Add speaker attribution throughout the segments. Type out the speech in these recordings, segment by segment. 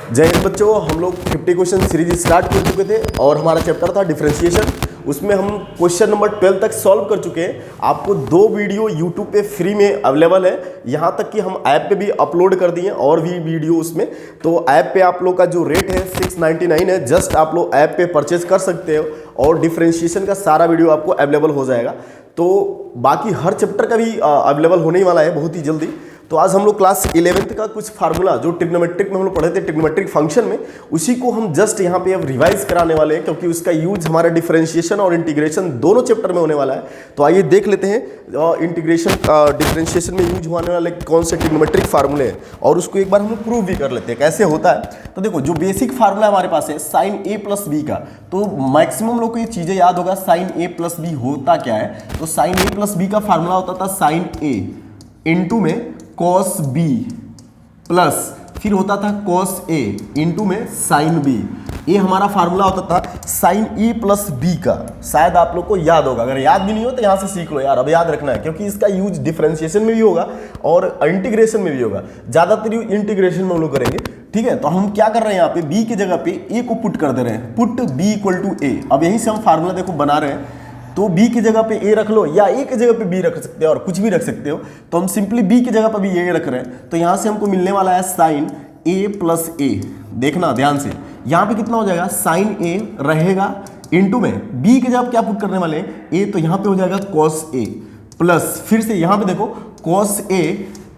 Speaker 1: जय हिंद बच्चों, हम लोग 50 क्वेश्चन सीरीज स्टार्ट कर चुके थे और हमारा चैप्टर था डिफरेंशिएशन। उसमें हम क्वेश्चन नंबर 12 तक सॉल्व कर चुके हैं। आपको 2 वीडियो यूट्यूब पे फ्री में अवेलेबल है, यहाँ तक कि हम ऐप पे भी अपलोड कर दिए और भी वीडियो उसमें। तो ऐप पे आप लोग का जो रेट है 699 है, जस्ट आप लोग ऐप पे परचेज कर सकते हो और डिफरेंशिएशन का सारा वीडियो आपको अवेलेबल हो जाएगा। तो बाकी हर चैप्टर का भी अवेलेबल होने ही वाला है बहुत ही जल्दी। तो आज हम लोग क्लास 11th का कुछ फार्मूला जो ट्रिग्नोमेट्रिक में हम लोग पढ़े थे, ट्रिग्नोमेट्रिक फंक्शन में, उसी को हम जस्ट यहाँ पे अब रिवाइज कराने वाले हैं, क्योंकि उसका यूज हमारा डिफरेंशिएशन और इंटीग्रेशन दोनों चैप्टर में होने वाला है। तो आइए देख लेते हैं इंटीग्रेशन डिफरेंशिएशन में यूज होने वाले कौन से ट्रिग्नोमेट्रिक फार्मूले हैं और उसको एक बार हम प्रूव भी कर लेते हैं कैसे होता है। तो देखो, जो बेसिक फार्मूला हमारे पास है साइन ए प्लस बी का, तो मैक्सिमम लोग को ये चीजें याद होगा साइन ए प्लस बी होता क्या है। तो साइन ए प्लस बी का फार्मूला होता था साइन ए इंटू में कॉस बी प्लस फिर होता था कॉस ए इंटू में साइन बी। ये हमारा फार्मूला होता था साइन ए प्लस बी का। शायद आप लोग को याद होगा, अगर याद भी नहीं हो तो यहाँ से सीख लो यार, अब याद रखना है, क्योंकि इसका यूज डिफरेंशिएशन में भी होगा और इंटीग्रेशन में भी होगा। ज्यादातर इंटीग्रेशन में हम लोग करेंगे, ठीक है। तो हम क्या कर रहे हैं, यहाँ पे बी की जगह पे ए को पुट कर दे रहे हैं, पुट बी इक्वल टू ए। अब यहीं से हम फार्मूला देखो बना रहे हैं, तो b की जगह पे a रख लो या a की जगह पे b रख सकते हो और कुछ भी रख सकते हो। तो हम सिंपली b की जगह पे भी a रख रहे हैं, तो यहां से हमको मिलने वाला है साइन a प्लस ए। देखना ध्यान से, यहां पे कितना हो जाएगा, साइन a रहेगा इंटू में b की जगह क्या पुट करने वाले हैं, a, तो यहां पे हो जाएगा cos a प्लस फिर से यहां पे देखो cos a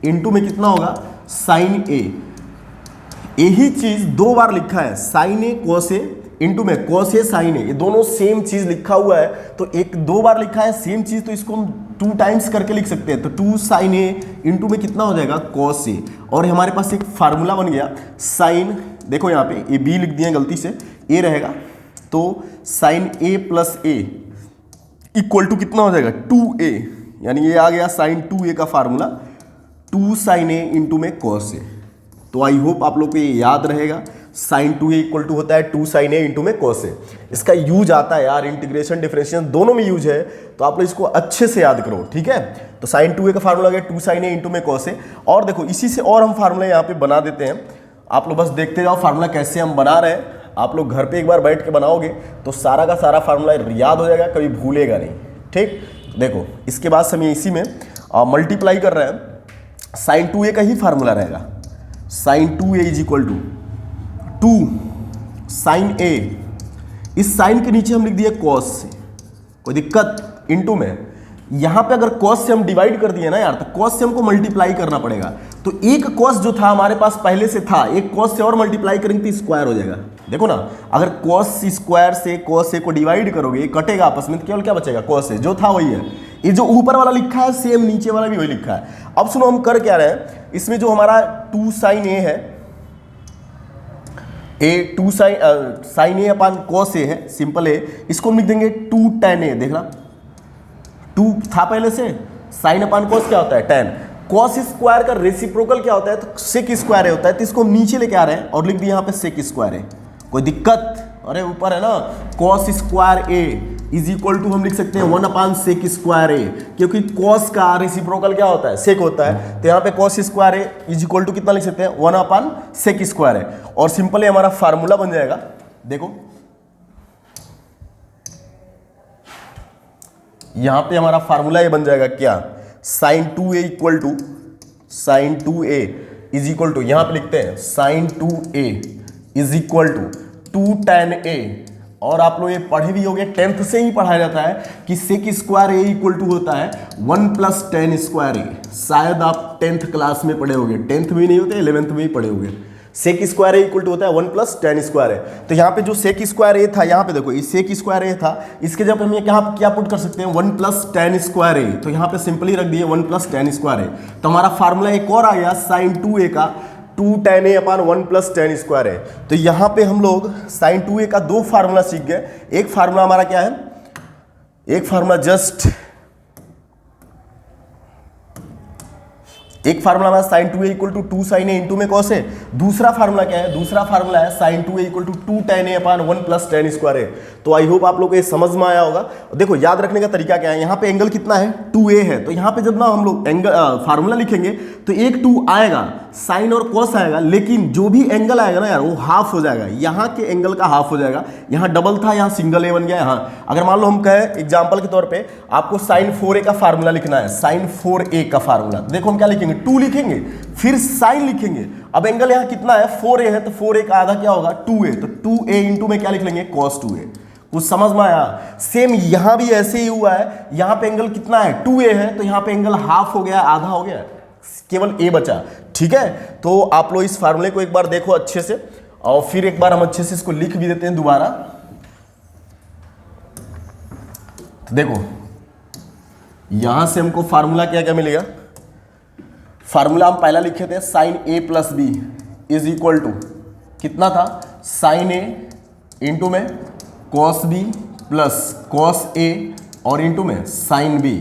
Speaker 1: इंटू में कितना होगा, साइन a। यही चीज 2 बार लिखा है, sine a cos a into में कॉस ए साइन ए, ये दोनों सेम चीज लिखा हुआ है। तो एक 2 बार लिखा है सेम चीज, तो इसको हम 2 टाइम्स करके लिख सकते हैं। तो 2 साइन ए इंटू में कितना हो जाएगा, कॉस ए। और हमारे पास एक फार्मूला बन गया साइन, देखो यहाँ पे ये बी लिख दिया गलती से, ए रहेगा, तो sine A plus A equal to कितना हो जाएगा, 2a, यानी ये आ गया साइन 2a का फार्मूला, 2 साइन ए इंटू में कॉस ए। तो आई होप आप लोग को ये याद रहेगा, साइन 2a इक्वल टू होता है 2 साइन ए इंटू में कॉस ए। इसका यूज आता है यार, इंटीग्रेशन डिफरेंशिएशन दोनों में यूज है, तो आप लोग इसको अच्छे से याद करो, ठीक है। तो साइन 2a का फार्मूला गया 2 साइन ए इंटू में कॉस ए। और देखो इसी से और हम फार्मूला यहाँ पे बना देते हैं, आप लोग बस देखते जाओ फार्मूला कैसे हम बना रहे हैं। आप लोग घर पे एक बार बैठ के बनाओगे तो सारा का सारा फार्मूला याद हो जाएगा, कभी भूलेगा नहीं, ठीक। देखो इसके बाद हम इसी में मल्टीप्लाई कर रहे हैं, साइन 2a का ही फार्मूला रहेगा, sine 2a is equal to 2 sine A, इस साइन के नीचे हम लिख दिए कॉस से, कोई दिक्कत, इंटू में यहां पे अगर कॉस से हम डिवाइड कर दिए ना यार, तो कॉस से हमको मल्टीप्लाई करना पड़ेगा। तो एक कॉस जो था हमारे पास पहले से था, एक कॉस से और मल्टीप्लाई करेंगे तो स्क्वायर हो जाएगा। देखो ना, अगर कॉस स्क्वायर से कॉस ए को डिवाइड करोगे, कटेगा आपस में, तो केवल क्या बचेगा, कॉस ए जो था वही है। ये जो ऊपर वाला लिखा है सेम नीचे वाला भी वही लिखा है। अब सुनो हम कर क्या रहे हैं, इसमें जो हमारा 2 साइन ए है, ए 2 sine A upon cos A है, सिंपल है, इसको हम लिख देंगे 2 tan ए। देखना 2 था पहले से, साइन अपान कॉस क्या होता है, tan। कॉस स्क्वायर का रेसिप्रोकल क्या होता है, तो सेक स्क्वायर होता है, तो इसको हम नीचे लेके आ रहे हैं और लिख दिया यहाँ पे सेक स्क्वायर है। कोई दिक्कत, अरे ऊपर है ना, cos square A is equal to हम लिख सकते हैं 1 अपान सेक स्क्वायर ए, क्योंकि कॉस का रेसिप्रोकल क्या होता है, सेक होता है। तो यहाँ पे cos square A is equal to कितना लिख सकते हैं, 1 अपान सेक स्क्वायर है। और सिंपली हमारा फार्मूला बन जाएगा, देखो यहां पे हमारा फार्मूला ये बन जाएगा क्या, sine 2a equal to sine 2a is equal to, यहां पे लिखते हैं sine 2a is equal to 2 tan a। और आप लोग ये पढ़े भी होंगे, 10th से ही पढ़ाया जाता है कि sec square A equal to होता है 1 प्लस tan स्क्वायर ए। शायद आप 10th क्लास में पढ़े होंगे, 10th में नहीं होते 11th में ही पढ़े होंगे। Sec square A equal to होता है 1 प्लस tan स्क्वायर ए। तो यहाँ पे जो सेक स्क्वायर ए था, यहाँ पे देखो ये सेक स्क्वायर ए था, इसके जब हम ये क्या पुट कर सकते हैं, 1 प्लस tan स्क्वायर ए। तो यहाँ पे सिंपली रख दिए 1 प्लस tan स्क्वायर ए। तो हमारा फार्मूला एक और आ गया साइन 2a का 2 tan a upon 1 plus tan square है। तो यहाँ पे हम लोग साइन 2a का 2 फार्मूला सीख गए। एक फार्मूला हमारा क्या है, एक फार्मूला जस्ट एक फार्मूला हमारा sine 2a equal to 2 sine A into में कॉस है। दूसरा फार्मूला क्या है, दूसरा फार्मूला है sine 2a equal to 2 tan a upon 1 plus tan square है। तो आई होप आप लोग को ये समझ में आया होगा। देखो याद रखने का तरीका क्या है, यहाँ पे एंगल कितना है 2a है, तो यहाँ पे जब ना हम लोग एंगल फार्मूला लिखेंगे तो एक 2 आएगा, साइन और कॉस आएगा, लेकिन जो भी एंगल आएगा ना यार वो हाफ हो जाएगा, यहाँ के एंगल का हाफ हो जाएगा। यहाँ डबल था, यहाँ सिंगल ए बन गया। यहाँ अगर मान लो हम कहें एग्जाम्पल के तौर पे आपको साइन 4a का फार्मूला लिखना है, साइन 4a का फार्मूला, देखो हम क्या लिखेंगे 2 लिखेंगे फिर साइन लिखेंगे। अब एंगल यहाँ कितना है 4a है, तो 4a का आधा क्या होगा 2a, तो 2a इंटू में क्या लिख लेंगे cos 2a। कुछ समझ में आया। सेम यहां भी ऐसे ही हुआ है, यहां पे एंगल कितना है 2a है, तो यहां पे एंगल हाफ हो गया, आधा हो गया, केवल a बचा। ठीक है, तो आप लोग इस फार्मूले को एक बार देखो अच्छे से, और फिर एक बार हम अच्छे से इसको लिख भी देते हैं दोबारा। तो देखो यहां से हमको फार्मूला क्या क्या मिलेगा, फार्मूला हम पहला लिखे थे sine a plus B is equal to कितना था साइन a इंटू में cos b plus cos a और इंटू में साइन b।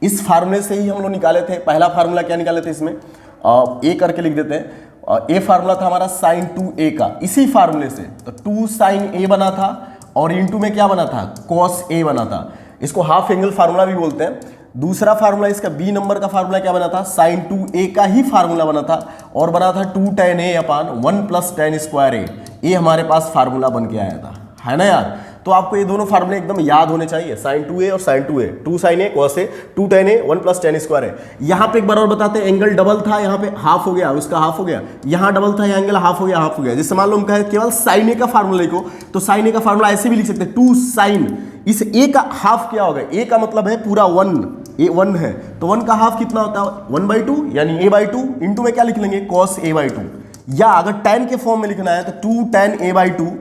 Speaker 1: इस फार्मूले से ही हम लोग निकाले थे। पहला फार्मूला क्या निकाले थे, इसमें a करके लिख देते हैं। a फार्मूला था हमारा साइन 2a का, इसी फार्मूले से तो 2 साइन a बना था और इंटू में क्या बना था कॉस a बना था। इसको हाफ एंगल फार्मूला भी बोलते हैं। दूसरा फार्मूला इसका बी नंबर का फार्मूला क्या बना था, साइन 2a का ही फार्मूला बना था और बना था 2 tan a upon 1 plus tan square a। ये हमारे पास फार्मूला बन के आया था, है ना यार। तो आपको ये दोनों फार्मूले एकदम याद होने चाहिए, साइन 2a और sine 2a, 2 sine a cos a 2 tan a 1 plus tan square है। यहाँ पे एक बार और बताते हैं, एंगल डबल था, यहाँ पे हाफ हो गया, उसका हाफ हो गया, यहाँ डबल था, यहाँ एंगल हाफ हो गया, हाफ हो गया। जैसे मान लो हम कहें केवल साइन a का फार्मूला लिखो, तो साइन a का फार्मूला ऐसे भी लिख सकते हैं 2 साइन, इस a का हाफ क्या होगा, a का मतलब है पूरा 1, a 1 है, तो 1 का हाफ कितना होता है 1/2 यानी a/2 इंटू में क्या लिख लेंगे cos a/2, या अगर tan के फॉर्म में लिखना है तो 2 tan a/2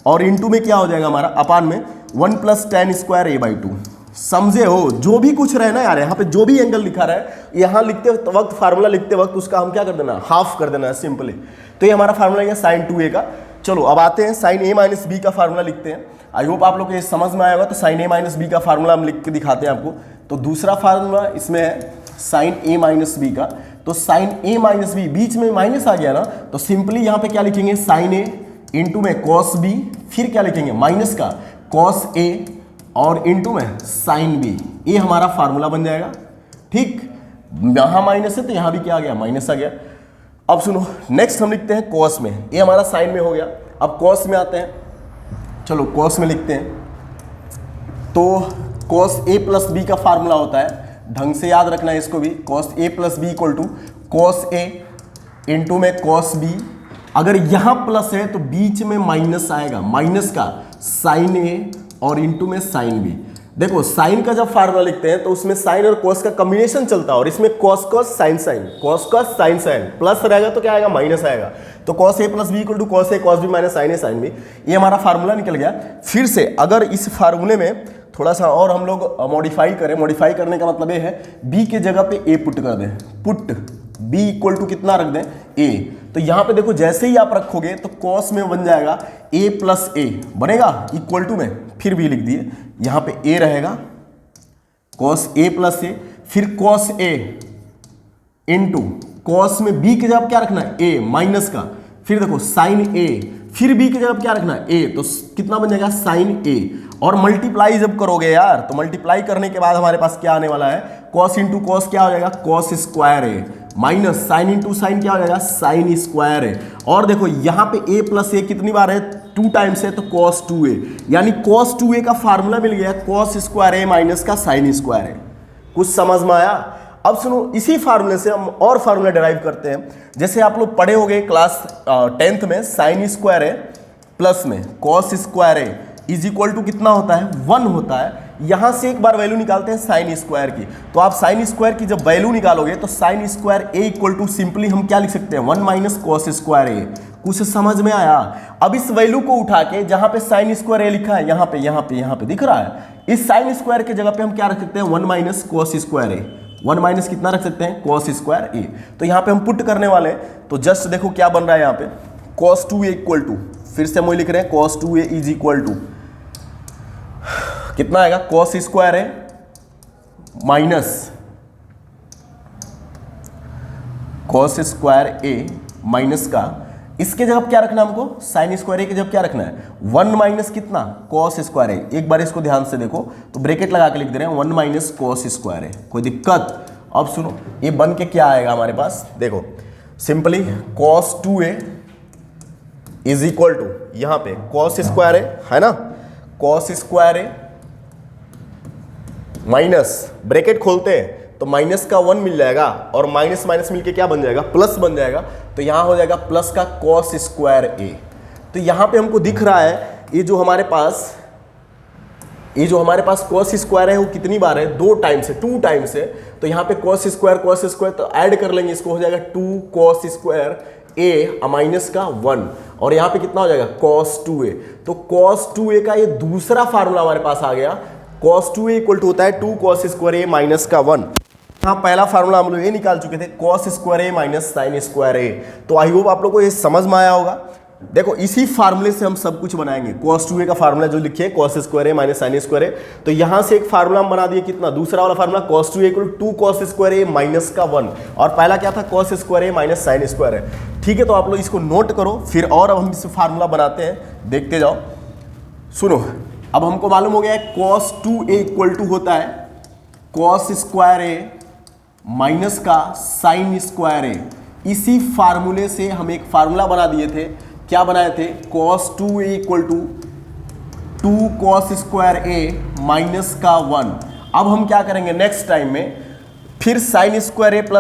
Speaker 1: और इंटू में क्या हो जाएगा हमारा अपान में 1 प्लस tan स्क्वायर a/2। समझे हो, जो भी कुछ रहे ना यार, यहाँ पे जो भी एंगल लिखा रहा है, यहाँ लिखते वक्त फार्मूला लिखते वक्त उसका हम क्या कर देना, हाफ कर देना है सिंपली। तो ये हमारा फार्मूला है साइन 2a का। चलो अब आते हैं साइन a माइनस बी का फार्मूला लिखते हैं। आई होप आप लोग को ये समझ में आएगा। तो साइन a माइनस बी का फार्मूला हम लिख के दिखाते हैं आपको। तो दूसरा फार्मूला इसमें है साइन a माइनस बी का। तो साइन a माइनस बी, बीच में माइनस आ गया ना, तो सिंपली यहाँ पे क्या लिखेंगे साइन a इंटू में कॉस b, फिर क्या लिखेंगे माइनस का कॉस a और इंटू में साइन b। ये हमारा फार्मूला बन जाएगा। ठीक, यहां माइनस है तो यहां भी क्या आ गया माइनस आ गया। अब सुनो नेक्स्ट हम लिखते हैं कॉस में, ये हमारा साइन में हो गया। अब कॉस में आते हैं, चलो कॉस में लिखते हैं। तो कॉस a प्लस बी का फार्मूला होता है, ढंग से याद रखना है इसको भी, cos a plus B equal to cos a into में कॉस b। अगर यहां प्लस है तो बीच में माइनस आएगा, माइनस का साइन a और इंटू में साइन b। देखो साइन का जब फार्मूला लिखते हैं तो उसमें साइन और कॉस का कॉम्बिनेशन चलता है, और इसमें cos cos sine sine, cos cos sine sine, plus रहेगा तो क्या आएगा माइनस आएगा। तो cos a plus B equal to cos a cos b minus sine a sine b। ये हमारा फार्मूला निकल गया। फिर से अगर इस फार्मूले में थोड़ा सा और हम लोग मॉडिफाई करें, मॉडिफाई करने का मतलब ये है b के जगह पे a पुट कर दें, पुट b इक्वल टू कितना रख दें a। तो यहाँ पे देखो जैसे ही आप रखोगे तो कॉस में बन जाएगा a प्लस a बनेगा इक्वल टू में, फिर भी लिख दिए यहाँ पे a रहेगा कॉस a प्लस a, फिर कॉस a इंटू कॉस में b के जगह क्या रखना है a माइनस का, फिर देखो साइन a, फिर b की जगह क्या रखना है a, तो कितना बन जाएगा साइन a। और मल्टीप्लाई जब करोगे यार, तो मल्टीप्लाई करने के बाद हमारे पास क्या आने वाला है, कॉस इंटू कॉस क्या हो जाएगा cos square a minus sine into sine क्या हो जाएगा साइन स्क्वायर a। और देखो यहाँ पे a प्लस a कितनी बार है 2 टाइम्स है, तो cos 2a, यानी cos 2a का फार्मूला मिल गया कॉस स्क्वायर a माइनस का साइन स्क्वायर a। कुछ समझ में आया। अब सुनो इसी फार्मूले से हम और फार्मूला डिराइव करते हैं। जैसे आप लोग पढ़े होंगे क्लास 10th में साइन स्क्वायर a प्लस में cos square a is equal to कितना होता है 1 होता है। यहां से एक बार वैल्यू निकालते हैं साइन स्क्वायर की। तो आप साइन स्क्वायर की जब वैल्यू निकालोगे तो sine square a equal to simply हम क्या लिख सकते हैं 1 माइनस कॉस स्क्वायर a। कुछ समझ में आया। अब इस वैल्यू को उठा के जहां पे साइन स्क्वायर a लिखा है यहाँ पे दिख रहा है, इस साइन स्क्वायर के जगह पे हम क्या रख सकते हैं 1 minus cos square a। 1 minus कितना रख सकते हैं कॉस स्क्वायर a। तो यहाँ पे हम पुट करने वाले हैं, तो जस्ट देखो क्या बन रहा है यहाँ पे कॉस 2a इक्वल टू, फिर से हम लिख रहे हैं cos 2a is equal to कितना आएगा cos square a minus cos square A minus का, इसके जगह क्या रखना है हमको, साइन स्क्वायर ए के जगह क्या रखना है, 1 माइनस कितना, कॉस स्क्वायर ए। एक बार इसको ध्यान से देखो तो ब्रैकेट लगा के लिख दे रहे हैं 1 माइनस कॉस स्क्वायर ए, कोई दिक्कत। अब सुनो ये बन के क्या आएगा हमारे पास, देखो simply cos 2a is equal to, यहां पे कॉस स्क्वायर है ना, cos square A minus, bracket खोलते हैं तो माइनस का 1 मिल जाएगा और माइनस माइनस मिलके क्या बन जाएगा, प्लस बन जाएगा। तो यहां हो जाएगा प्लस का कॉस स्क्वायर ए। तो यहां पे हमको दिख रहा है ये जो हमारे पास कॉस स्क्वायर है वो कितनी बार है, 2 टाइम्स है, 2 टाइम्स है। तो यहां पे कॉस स्क्वायर तो ऐड कर लेंगे, इसको हो जाएगा 2 कॉस स्क्वायर ए माइनस का 1, और यहां पे कितना हो जाएगा कॉस 2a। तो कॉस 2a का ये दूसरा फार्मूला हमारे पास आ गया, कॉस 2a इक्वल टू होता है 2 कॉस स्क्वायर ए माइनस का 1। हाँ पहला फार्मूला हम लोग ये निकाल चुके थे, cos square A minus sine square ए। तो आई होप आप लोगों को ये समझ में आया होगा। देखो इसी फार्मूले से हम सब कुछ बनाएंगे, cos 2a का फार्मूला जो लिखे cos square A minus sine square ए। तो यहां से एक फार्मूला हम बना दिए कितना, दूसरा वाला formula cos 2a equal to 2 cos square A minus का 1, और पहला क्या था cos square A minus sine square A. ठीक है, तो आप लोग इसको नोट करो, फिर और अब हम इस फार्मूला बनाते हैं, देखते जाओ। सुनो अब हमको मालूम हो गया है cos 2a इक्वल टू होता है cos स्क्वायर ए माइनस का साइन स्क्वायर ए। इसी फार्मूले से हम एक फार्मूला बना दिए थे, क्या बनाए थे, cos 2a equal to 2 cos square A minus का 1। अब हम क्या करेंगे नेक्स्ट टाइम में, फिर साइन स्क्वायर ए प्लस